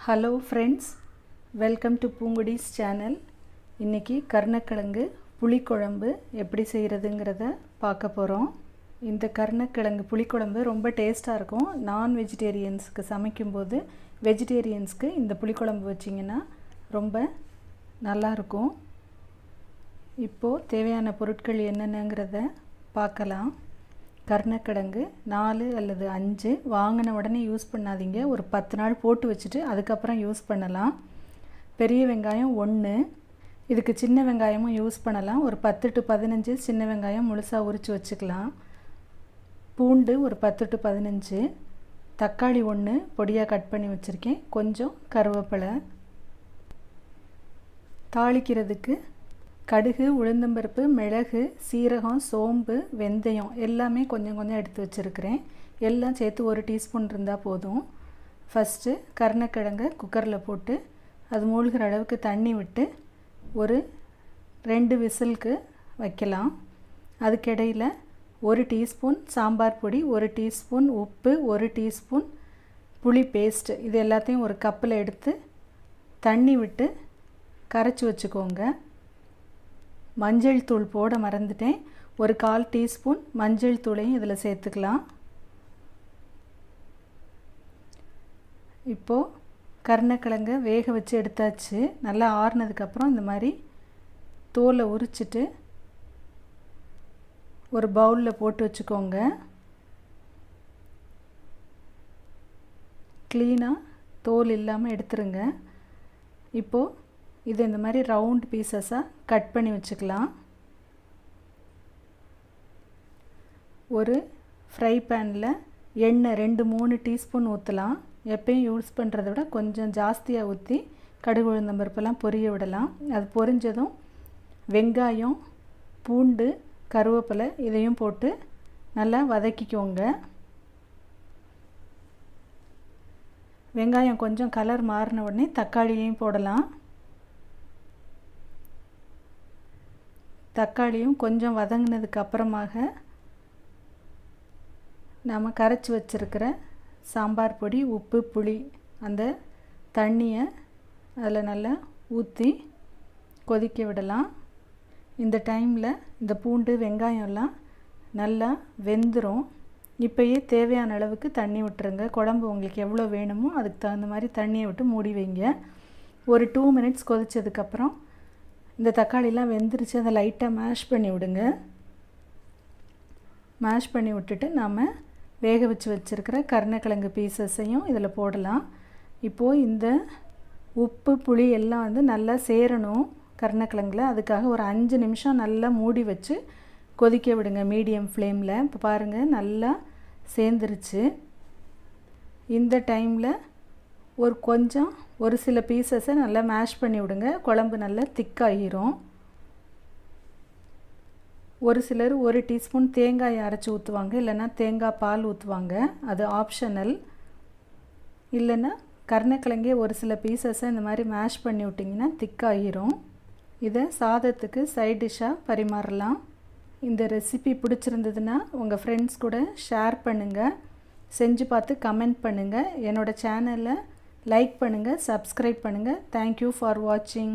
Hello friends, welcome to பூங்குடிஸ் channel. இன்றைக்கி கருணக்கிழங்கு புளிக்குழம்பு எப்படி செய்கிறதுங்கிறத பார்க்க போகிறோம். இந்த கருணக்கிழங்கு புளிக்குழம்பு ரொம்ப டேஸ்ட்டாக இருக்கும். நான் வெஜிடேரியன்ஸுக்கு சமைக்கும்போது வெஜிடேரியன்ஸ்க்கு இந்த புளிக்குழம்பு வச்சிங்கன்னா ரொம்ப நல்லாயிருக்கும். இப்போது தேவையான பொருட்கள் என்னென்னங்கிறத பார்க்கலாம். கருணக்கிழங்கு 4 அல்லது 5 வாங்கின உடனே யூஸ் பண்ணாதீங்க. ஒரு 10 நாள் போட்டு வச்சுட்டு அதுக்கப்புறம் யூஸ் பண்ணலாம். பெரிய வெங்காயம் 1, இதுக்கு சின்ன வெங்காயமும் யூஸ் பண்ணலாம். ஒரு 10 to 15 சின்ன வெங்காயம் முழுசாக உரித்து வச்சுக்கலாம். பூண்டு ஒரு 10 to 15, தக்காளி 1 பொடியாக கட் பண்ணி வச்சுருக்கேன். கொஞ்சம் கருவேப்பிலை. தாளிக்கிறதுக்கு கடுகு, உளுந்தம்பருப்பு, மிளகு, சீரகம், சோம்பு, வெந்தயம் எல்லாமே கொஞ்சம் கொஞ்சம் எடுத்து வச்சுருக்கிறேன். எல்லாம் சேர்த்து 1 டீஸ்பூன் இருந்தால் போதும். ஃபஸ்ட்டு கருணக்கிழங்கை குக்கரில் போட்டு அது மூழ்கிற அளவுக்கு தண்ணி விட்டு ஒரு 2 விசிலுக்கு வைக்கலாம். அதுக்கிடையில் 1 டீஸ்பூன் சாம்பார் பொடி, 1 டீஸ்பூன் உப்பு, 1 டீஸ்பூன் புளி பேஸ்ட்டு, இது எல்லாத்தையும் ஒரு கப்பில் எடுத்து தண்ணி விட்டு கரைச்சி வச்சுக்கோங்க. மஞ்சள் தூள் போட மறந்துட்டேன். ஒரு 1/4 டீஸ்பூன் மஞ்சள் தூளையும் இதில் சேர்த்துக்கலாம். இப்போது கருணக்கிழங்கை வேக வச்சு எடுத்தாச்சு. நல்லா ஆறுனதுக்கப்புறம் இந்த மாதிரி தோலை உரிச்சிட்டு ஒரு பவுலில் போட்டு வச்சுக்கோங்க. க்ளீனாக தோல் இல்லாமல் எடுத்துருங்க. இப்போது இது இந்த மாதிரி ரவுண்ட் பீசஸாக கட் பண்ணி வச்சுக்கலாம். ஒரு ஃப்ரை பேனில் எண்ணெய் 2-3 டீஸ்பூன் ஊற்றலாம். எப்பயும் யூஸ் பண்ணுறத விட கொஞ்சம் ஜாஸ்தியாக ஊற்றி கடுகு, உளுந்தம்பருப்பெல்லாம் பொரிய விடலாம். அது பொரிஞ்சதும் வெங்காயம், பூண்டு, கருவேப்பிலை இதையும் போட்டு நல்லா வதக்கிக்கோங்க. வெங்காயம் கொஞ்சம் கலர் மாறின உடனே தக்காளியையும் போடலாம். தக்காளியும் கொஞ்சம் வதங்கினதுக்கு அப்புறமாக நாம் கரைச்சி வச்சுருக்கிற சாம்பார் பொடி, உப்பு, புளி அந்த தண்ணியை அதில் நல்லா ஊற்றி கொதிக்க விடலாம். இந்த டைமில் இந்த பூண்டு, வெங்காயம்லாம் நல்லா வெந்துடும். இப்போயே தேவையான அளவுக்கு தண்ணி விட்டுருங்க. குழம்பு உங்களுக்கு எவ்வளோ வேணுமோ அதுக்கு தகுந்த மாதிரி தண்ணியை விட்டு மூடி வைங்க. ஒரு 2 மினிட்ஸ் கொதித்ததுக்கப்புறம் இந்த தக்காளிலாம் வெந்துருச்சு, அதை லைட்டாக மேஷ் பண்ணி விடுங்க. மேஷ் பண்ணி விட்டுட்டு நாம் வேக வச்சு வச்சுருக்கிற கருணக்கிழங்கு பீசஸையும் இதில் போடலாம். இப்போது இந்த உப்பு, புளி எல்லாம் வந்து நல்லா சேரணும் கருணக்கிழங்குல. அதுக்காக ஒரு 5 நிமிஷம் நல்லா மூடி வச்சு கொதிக்க விடுங்க மீடியம் ஃப்ளேமில். இப்போ பாருங்கள் நல்லா சேர்ந்துருச்சு. இந்த டைமில் ஒரு சில பீசஸை நல்லா மேஷ் பண்ணி விடுங்க. குழம்பு நல்லா திக்காகிரும். ஒரு சிலர் 1 டீஸ்பூன் தேங்காய் அரைச்சி ஊற்றுவாங்க, இல்லைன்னா தேங்காய் பால் ஊற்றுவாங்க. அது ஆப்ஷனல். இல்லைன்னா கருணக்கிழங்கே ஒரு சில பீசஸை இந்த மாதிரி மேஷ் பண்ணி விட்டிங்கன்னா திக்காகிரும். இதை சாதத்துக்கு சைட் டிஷ்ஷாக பரிமாறலாம். இந்த ரெசிபி பிடிச்சிருந்ததுன்னா உங்கள் ஃப்ரெண்ட்ஸ் கூட ஷேர் பண்ணுங்கள். செஞ்சு பார்த்து கமெண்ட் பண்ணுங்கள். என்னோடய சேனலை லைக் பண்ணுங்கள், சப்ஸ்கிரைப் பண்ணுங்கள். தேங்க்யூ ஃபார் வாட்சிங்.